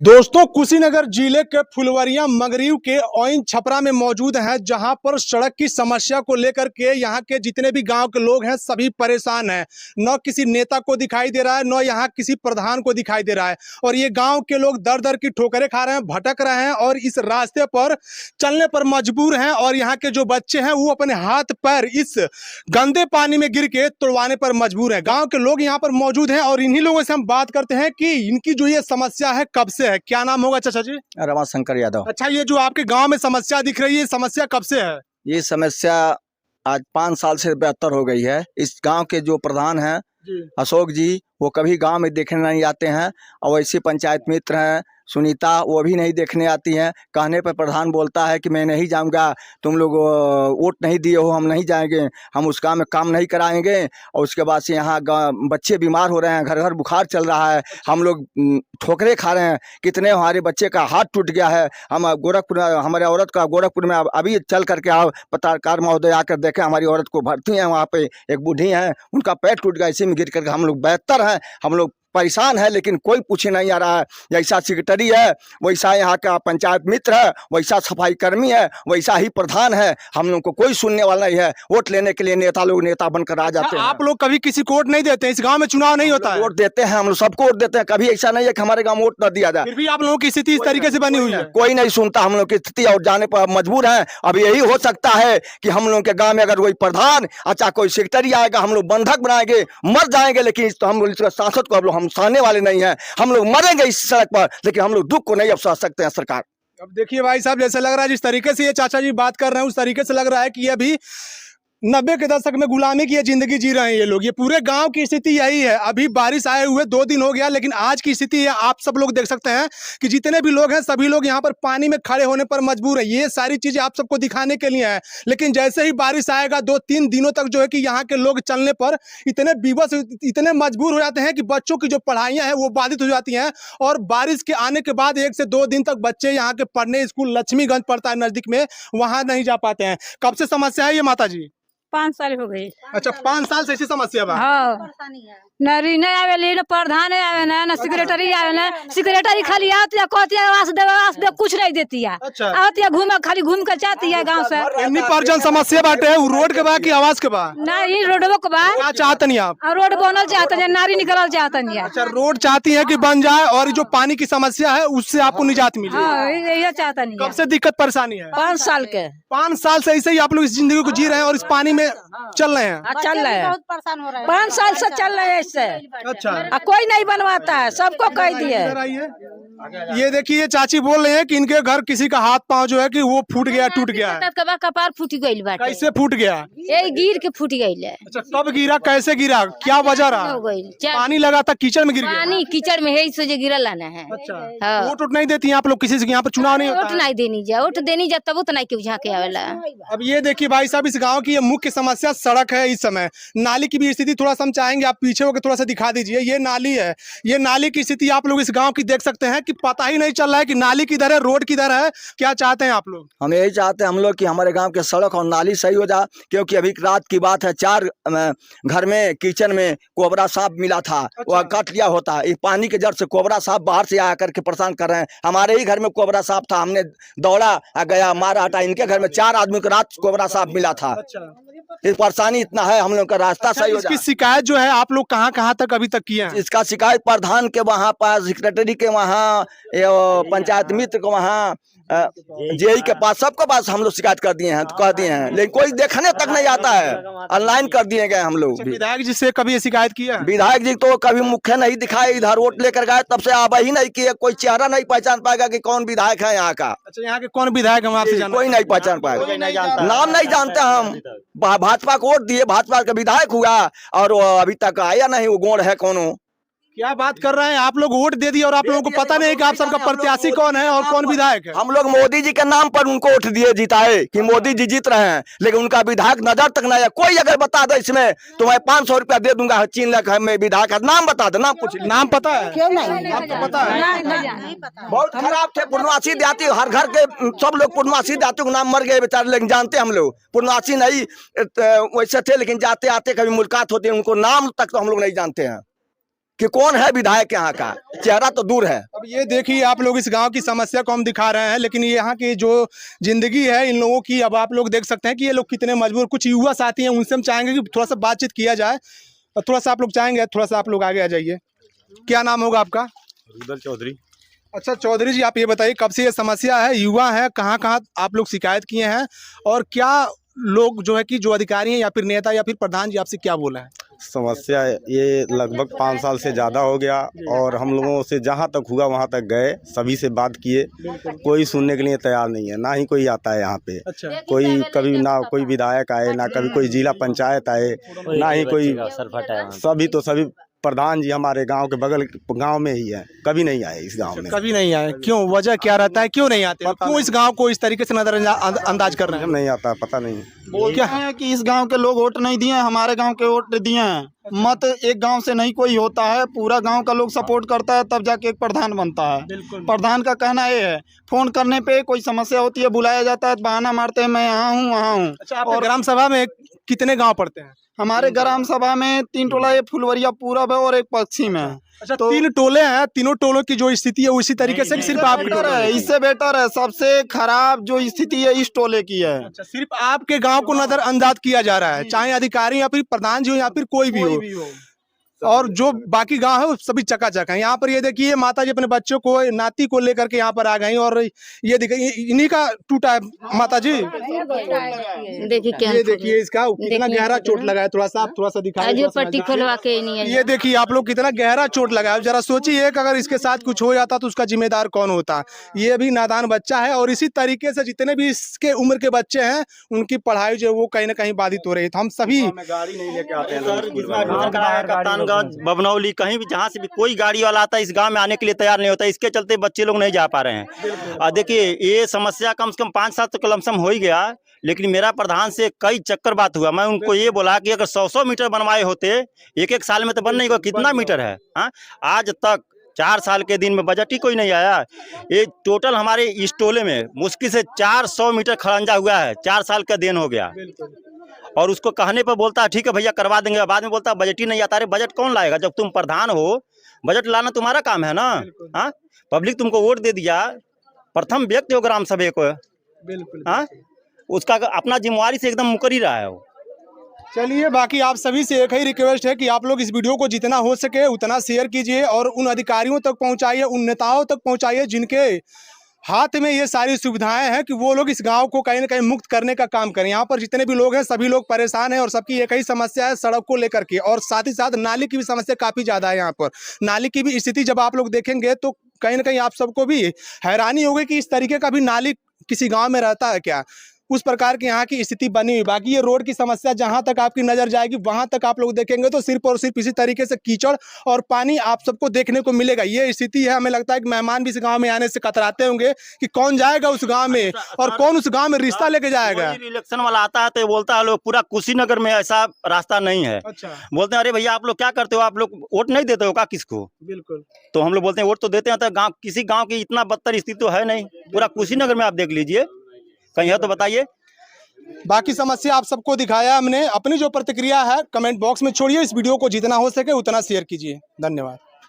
दोस्तों कुशीनगर जिले के फुलवरिया मगरीव के ओइन छपरा में मौजूद हैं, जहां पर सड़क की समस्या को लेकर के यहां के जितने भी गांव के लोग हैं सभी परेशान हैं। न किसी नेता को दिखाई दे रहा है, न यहां किसी प्रधान को दिखाई दे रहा है और ये गांव के लोग दर दर की ठोकरें खा रहे हैं, भटक रहे हैं और इस रास्ते पर चलने पर मजबूर हैं। और यहाँ के जो बच्चे हैं वो अपने हाथ पैर इस गंदे पानी में गिर के तुड़वाने पर मजबूर हैं। गाँव के लोग यहाँ पर मौजूद हैं और इन्हीं लोगों से हम बात करते हैं कि इनकी जो ये समस्या है कब से है। क्या नाम होगा चाचा जी? रमाशंकर यादव। अच्छा, ये जो आपके गांव में समस्या दिख रही है, ये समस्या कब से है? ये समस्या आज 5 साल से बेहतर हो गई है। इस गांव के जो प्रधान हैं अशोक जी, वो कभी गांव में देखने नहीं आते हैं और वैसे पंचायत मित्र हैं सुनीता, वो भी नहीं देखने आती हैं। कहने पर प्रधान बोलता है कि मैं नहीं जाऊंगा, तुम लोग वोट नहीं दिए हो, हम नहीं जाएंगे, हम उस काम में काम नहीं कराएंगे। और उसके बाद से यहाँ बच्चे बीमार हो रहे हैं, घर घर बुखार चल रहा है, हम लोग ठोकरे खा रहे हैं। कितने हमारे बच्चे का हाथ टूट गया है। हम गोरखपुर, हमारे औरत का गोरखपुर में अभी चल करके आओ, पत्रकार महोदय आकर देखें, हमारी औरत को भर्ती है वहाँ पे, एक बूढ़ी हैं, उनका पैर टूट गया, इसी में गिर करके हम लोग बेहतर हैं, हम लोग परेशान है, लेकिन कोई पूछे नहीं आ रहा है। जैसा सेक्रेटरी है, वैसा यहाँ का पंचायत मित्र है, वैसा सफाई कर्मी है, वैसा ही प्रधान है। हम लोग को कोई सुनने वाला नहीं है। वोट लेने के लिए नेता लोग नेता बनकर आ जाते हैं। आप लोग कभी किसी को वोट नहीं देते? इस गांव में चुनाव नहीं होता है? वोट देते हैं, हम लोग सबको वोट देते हैं। कभी ऐसा नहीं है कि हमारे गाँव वोट न दिया जाए। फिर भी आप लोगों की स्थिति इस तरीके से बनी हुई है। कोई नहीं सुनता हम लोग की स्थिति और जाने पर मजबूर है। अब यही हो सकता है कि हम लोग के गाँव में अगर कोई प्रधान, अच्छा कोई सेक्रेटरी आएगा, हम लोग बंधक बनाएंगे, मर जाएंगे, लेकिन हम सांसद को हम सहने वाले नहीं है। हम लोग मरेंगे इस सड़क पर, लेकिन हम लोग दुख को नहीं अफसोस सकते हैं सरकार। अब देखिए भाई साहब, जैसे लग रहा है जिस तरीके से ये चाचा जी बात कर रहे हैं उस तरीके से लग रहा है कि ये अभी 90 के दशक में गुलामी की जिंदगी जी रहे हैं ये लोग। ये पूरे गांव की स्थिति यही है। अभी बारिश आए हुए 2 दिन हो गया, लेकिन आज की स्थिति है, आप सब लोग देख सकते हैं कि जितने भी लोग हैं सभी लोग यहाँ पर पानी में खड़े होने पर मजबूर है। ये सारी चीजें आप सबको दिखाने के लिए है, लेकिन जैसे ही बारिश आएगा 2-3 दिनों तक जो है कि यहाँ के लोग चलने पर इतने विवश, इतने मजबूर हो जाते हैं कि बच्चों की जो पढ़ाइयाँ हैं वो बाधित हो जाती हैं। और बारिश के आने के बाद 1 से 2 दिन तक बच्चे यहाँ के पढ़ने स्कूल लक्ष्मीगंज पड़ता है नजदीक में, वहाँ नहीं जा पाते हैं। कब से समस्या है ये माता जी? 5 साल हो गई। अच्छा, 5 साल से ऐसी समस्या बा? हाँ, नरी नहीं आवेली, न प्रधान आवे न सेक्रेटरी आवे न। सेक्रेटरी खाली आती है, कहती है आवास दे, कुछ नहीं देती है। अच्छा। आती है घूमे, खाली घूम कर जाती है गांव से। इतनी पर्जन समस्या बाटे, वो रोड के बा की आवाज के बा? नहीं, रोडवो के बा। क्या चाहते नहीं आप? रोड बनल चाहते हैं, नारी निकलल चाहते हैं। अच्छा, रोड चाहती है कि बन जाए और जो पानी की समस्या है उससे आपको निजात मिले। हाँ, यही चाहते हैं। कब से दिक्कत परेशानी है? 5 साल के। 5 साल से ऐसे ही आप लोग इस जिंदगी को जी रहे हैं और इस पानी में चल रहे हैं? चल रहे हैं, 5 साल से चल रहे हैं इससे। अच्छा, कोई नहीं बनवाता है, सबको कह दिए। ये देखिए चाची बोल रहे हैं कि इनके घर किसी का हाथ पांव जो है कि वो फूट गया, टूट गया है। कपार फूट गई बाटे। कैसे फूट गया? यही गिर के फूट गई है। अच्छा, कब गिरा, कैसे गिरा, क्या वजह रहा? पानी लगा था, कीचड़ में गिर गया? पानी कीचड़ में है, से जो गिरा लाना है। अच्छा, हाँ। वोट नहीं देती आप लोग किसी से? यहाँ पर चुनाव नहीं होता? वोट नहीं देनी जा, वोट देनी जा तब उतना क्यों झाके आवेला। अब ये देखिए भाई साहब, इस गांव की ये मुख्य समस्या सड़क है। इस समय नाली की भी स्थिति थोड़ा सा हम चाहेंगे आप पीछे होकर थोड़ा सा दिखा दीजिए। ये नाली है, ये नाली की स्थिति आप लोग इस गांव की देख सकते हैं कि पता ही नहीं चल रहा है कि नाली किधर है, रोड किधर है। क्या चाहते हैं आप लोग? हम यही चाहते हैं हम लोग कि हमारे गांव के सड़क और नाली सही हो जाए, क्योंकि अभी रात की बात है, 4 घर में किचन में कोबरा सांप मिला था। अच्छा। वह काट लिया होता। इस पानी के जड़ से कोबरा सांप बाहर से आकर के परेशान कर रहे हैं। हमारे ही घर में कोबरा सांप था, हमने दौड़ा गया, मारा हटा। इनके घर में 4 आदमी को रात कोबरा सांप मिला था। अच्छा। इस परेशानी इतना है, हम लोग का रास्ता सही हो जाए। इसकी शिकायत जो है आप लोग कहाँ तक अभी तक किए हैं? इसका शिकायत प्रधान के वहाँ पास, सेक्रेटरी के वहाँ, पंचायत मित्र को वहाँ, जेई के पास, सबके पास हम लोग शिकायत कर दिए हैं, कह दिए हैं, लेकिन कोई देखने तक नहीं आता है। ऑनलाइन कर दिए गए हम लोग। विधायक जी से कभी शिकायत किया? विधायक जी तो कभी मुख्य नहीं दिखाए, इधर वोट लेकर गए तब से आवा ही नहीं किए। कोई चेहरा नहीं पहचान पाएगा कि कौन विधायक है यहाँ का। अच्छा, यहाँ के कौन विधायक हम आपसे कोई नहीं पहचान पाएगा, नाम नहीं जानते हम। भाजपा को वोट दिए, भाजपा का विधायक हुआ और अभी तक आया नहीं, वो गोड़ है कौन? क्या बात कर रहे हैं आप लोग? वोट दे दिए और आप लोगों को पता नहीं कि आप सबका प्रत्याशी कौन है और कौन विधायक है। हम लोग मोदी जी के नाम पर उनको वोट दिए, जिताए कि मोदी जी जीत रहे हैं, लेकिन उनका विधायक नजर तक नहीं है। कोई अगर बता दे इसमें तो मैं 500 रुपया दे दूंगा। 3 लाख में विधायक का नाम बता दे, नाम पूछ। नाम पता है? क्यों नहीं? आपको पता है? बहुत खराब थे पूर्णवासी देहाती, हर घर के सब लोग पूर्णवासी देहाती को नाम मर गए बेचारे, लेकिन जानते हम लोग पूर्णवासी नहीं वैसे थे, लेकिन जाते आते कभी मुलाकात होती है, उनको नाम तक तो हम लोग नहीं जानते हैं। कि कौन है विधायक यहाँ का, चेहरा तो दूर है। अब ये देखिए आप लोग इस गांव की समस्या को हम दिखा रहे हैं, लेकिन ये यहाँ की जो जिंदगी है इन लोगों की, अब आप लोग देख सकते हैं कि ये लोग कितने मजबूर। कुछ युवा साथी हैं, उनसे हम चाहेंगे कि थोड़ा सा बातचीत किया जाए, और थोड़ा सा आप लोग चाहेंगे, थोड़ा सा आप लोग आगे आ जाइए। क्या नाम होगा आपका? रुदल चौधरी। अच्छा चौधरी जी, आप ये बताइए कब से ये समस्या है, युवा है, कहाँ कहाँ आप लोग शिकायत किए हैं, और क्या लोग जो है कि जो अधिकारी हैं या फिर नेता या फिर प्रधान जी आपसे क्या बोला है? समस्या ये लगभग 5 साल से ज़्यादा हो गया, और हम लोगों से जहाँ तक हुआ वहाँ तक गए, सभी से बात किए, कोई सुनने के लिए तैयार नहीं है, ना ही कोई आता है यहाँ पे। अच्छा। कोई कभी ना कोई विधायक आए, ना कभी कोई जिला पंचायत आए, ना ही कोई, सभी प्रधान जी हमारे गांव के बगल गांव में ही है, कभी नहीं आए इस गांव में। कभी नहीं आए, क्यों? वजह क्या रहता है, क्यों नहीं आते? क्यों इस गांव को इस तरीके से नजरअंदाज कर रहे हैं? नहीं आता, पता नहीं। बोलते हैं कि इस गांव के लोग वोट नहीं दिए हैं, हमारे गांव के वोट दिए हैं। मत एक गांव से नहीं कोई होता है, पूरा गांव का लोग सपोर्ट करता है, तब जाके एक प्रधान बनता है। प्रधान का कहना ये है, फोन करने पे कोई समस्या होती है, बुलाया जाता है, बहाना मारते हैं मैं यहाँ हूँ वहाँ हूँ। अच्छा, और ग्राम सभा में कितने गाँव पड़ते हैं? हमारे ग्राम सभा में 3 टोला, ये फुलवरिया पूरब है और एक पश्चिम है। अच्छा, तो 3 टोले हैं, तीनों टोलों की जो स्थिति है उसी तरीके से सिर्फ आप बेटर है, इससे बेटर है। सबसे खराब जो स्थिति है इस टोले की है। अच्छा, सिर्फ आपके गांव को नजरअंदाज किया जा रहा है, चाहे अधिकारी या फिर प्रधान जी हो या फिर कोई भी हो, और जो बाकी गांव है वो सभी चकाचक है। यहाँ पर ये देखिए माता जी अपने बच्चों को, नाती को लेकर के यहाँ पर आ गई, और ये देखिए इन्हीं का टूटा है माता जी। देखिए क्या, ये देखिए इसका कितना गहरा चोट लगा है, थोड़ा सा आप थोड़ा सा दिखाइए। जो पट्टी खोलवा के नहीं है। ये देखिए आप लोग कितना गहरा चोट लगा है। जरा सोचिए कि अगर इसके साथ कुछ हो जाता तो उसका जिम्मेदार कौन होता। ये अभी नादान बच्चा है, और इसी तरीके से जितने भी इसके उम्र के बच्चे हैं उनकी पढ़ाई जो वो कहीं ना कहीं बाधित हो रही है। तो हम सभी गाड़ी नहीं लेके आते हैं। कप्तानगंज, बबनौली, कहीं भी जहाँ से भी कोई गाड़ी वाला आता है इस गांव में आने के लिए तैयार नहीं होता, इसके चलते बच्चे लोग नहीं जा पा रहे हैं। और देखिए ये समस्या कम से कम 5 साल तक लमसम हो ही गया, लेकिन मेरा प्रधान से कई चक्कर बात हुआ। मैं उनको ये बोला कि अगर 100 मीटर बनवाए होते, एक साल में तो बन नहीं होगा, कितना मीटर है। हाँ, आज तक 4 साल के दिन में बजट ही कोई नहीं आया। ये टोटल हमारे इस टोले में मुश्किल से 400 मीटर खड़ंजा हुआ है, 4 साल का दिन हो गया। और उसको कहने पर बोलता है ठीक है भैया करवा देंगे, बाद में बोलता है बजट ही नहीं आता। अरे बजट कौन लाएगा? जब तुम प्रधान हो, बजट लाना तुम्हारा काम है ना। हाँ, पब्लिक तुमको वोट दे दिया, प्रथम व्यक्ति हो ग्राम सभा को। हाँ, उसका अपना जिम्मेवारी से एकदम मुकर ही रहा है वो। चलिए, बाकी आप सभी से एक ही रिक्वेस्ट है कि आप लोग इस वीडियो को जितना हो सके उतना शेयर कीजिए, और उन अधिकारियों तक पहुंचाइए, उन नेताओं तक पहुंचाइए जिनके हाथ में ये सारी सुविधाएं हैं, कि वो लोग इस गांव को कहीं ना कहीं मुक्त करने का काम करें। यहाँ पर जितने भी लोग हैं सभी लोग परेशान हैं, और सबकी एक ही समस्या है सड़क को लेकर के, और साथ ही साथ नाली की भी समस्या काफ़ी ज़्यादा है। यहाँ पर नाली की भी स्थिति जब आप लोग देखेंगे तो कहीं ना कहीं आप सबको भी हैरानी होगी कि इस तरीके का भी नाली किसी गाँव में रहता है क्या। उस प्रकार की यहाँ की स्थिति बनी हुई। बाकी ये रोड की समस्या जहाँ तक आपकी नज़र जाएगी वहाँ तक आप लोग देखेंगे तो सिर्फ और सिर्फ इसी तरीके से कीचड़ और पानी आप सबको देखने को मिलेगा। ये स्थिति है। हमें लगता है कि मेहमान भी इस गांव में आने से कतराते होंगे कि कौन जाएगा उस गांव में और कौन उस गांव में रिश्ता लेके जाएगा। इलेक्शन वाला आता है तो बोलता है लोग पूरा कुशीनगर में ऐसा रास्ता नहीं है। अच्छा, बोलते हैं अरे भैया आप लोग क्या करते हो, आप लोग वोट नहीं देते हो क्या किसको? बिल्कुल। तो हम लोग बोलते हैं वोट तो देते हैं, तो गाँव किसी गाँव की इतना बदतर स्थिति तो है नहीं। पूरा कुशीनगर में आप देख लीजिए, कहीं है तो बताइए। बाकी समस्या आप सबको दिखाया हमने। अपनी जो प्रतिक्रिया है कमेंट बॉक्स में छोड़िए। इस वीडियो को जितना हो सके उतना शेयर कीजिए। धन्यवाद।